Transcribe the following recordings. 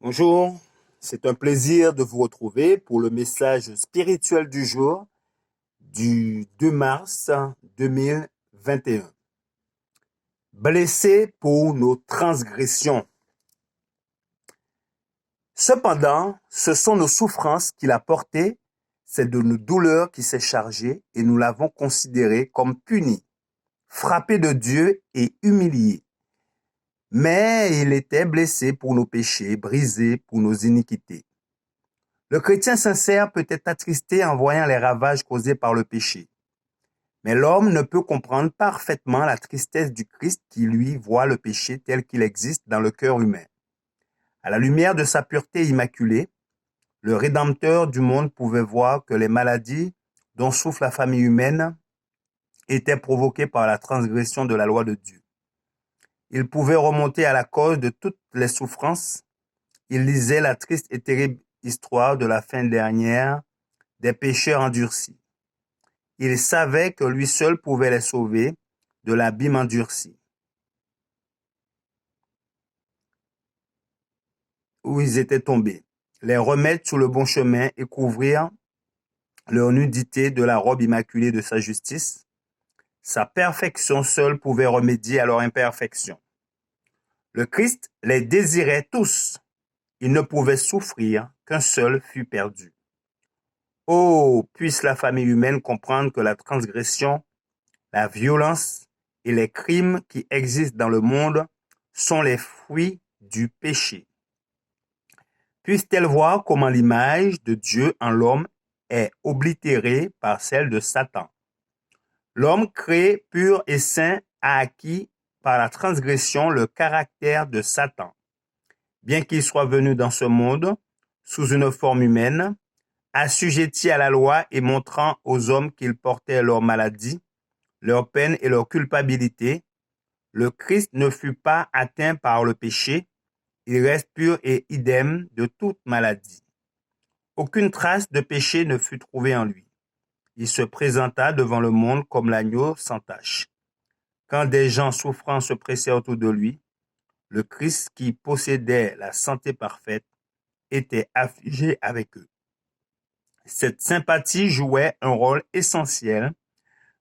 Bonjour, c'est un plaisir de vous retrouver pour le message spirituel du jour du 2 mars 2021. Blessé pour nos transgressions. Cependant, ce sont nos souffrances qu'il a portées, c'est de nos douleurs qu'il s'est chargé et nous l'avons considéré comme puni, frappé de Dieu et humilié. Mais il était blessé pour nos péchés, brisé pour nos iniquités. Le chrétien sincère peut être attristé en voyant les ravages causés par le péché. Mais l'homme ne peut comprendre parfaitement la tristesse du Christ qui, lui, voit le péché tel qu'il existe dans le cœur humain. À la lumière de sa pureté immaculée, le Rédempteur du monde pouvait voir que les maladies dont souffre la famille humaine étaient provoquées par la transgression de la loi de Dieu. Il pouvait remonter à la cause de toutes les souffrances. Il lisait la triste et terrible histoire de la fin dernière des pécheurs endurcis. Il savait que lui seul pouvait les sauver de l'abîme endurci où ils étaient tombés, les remettre sur le bon chemin et couvrir leur nudité de la robe immaculée de sa justice. Sa perfection seule pouvait remédier à leur imperfection. Le Christ les désirait tous. Il ne pouvait souffrir qu'un seul fût perdu. Oh, puisse la famille humaine comprendre que la transgression, la violence et les crimes qui existent dans le monde sont les fruits du péché. Puisse-t-elle voir comment l'image de Dieu en l'homme est oblitérée par celle de Satan. L'homme créé pur et saint a acquis par la transgression le caractère de Satan. Bien qu'il soit venu dans ce monde sous une forme humaine, assujetti à la loi et montrant aux hommes qu'il portait leur maladie, leur peine et leur culpabilité, le Christ ne fut pas atteint par le péché, il reste pur et idem de toute maladie. Aucune trace de péché ne fut trouvée en lui. Il se présenta devant le monde comme l'agneau sans tache. Quand des gens souffrants se pressèrent autour de lui, le Christ qui possédait la santé parfaite était affligé avec eux. Cette sympathie jouait un rôle essentiel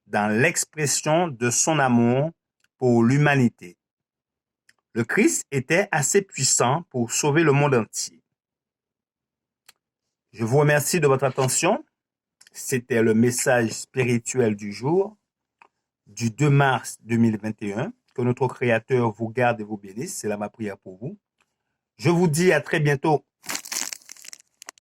dans l'expression de son amour pour l'humanité. Le Christ était assez puissant pour sauver le monde entier. Je vous remercie de votre attention. C'était le message spirituel du jour, du 2 mars 2021. Que notre Créateur vous garde et vous bénisse. C'est là ma prière pour vous. Je vous dis à très bientôt.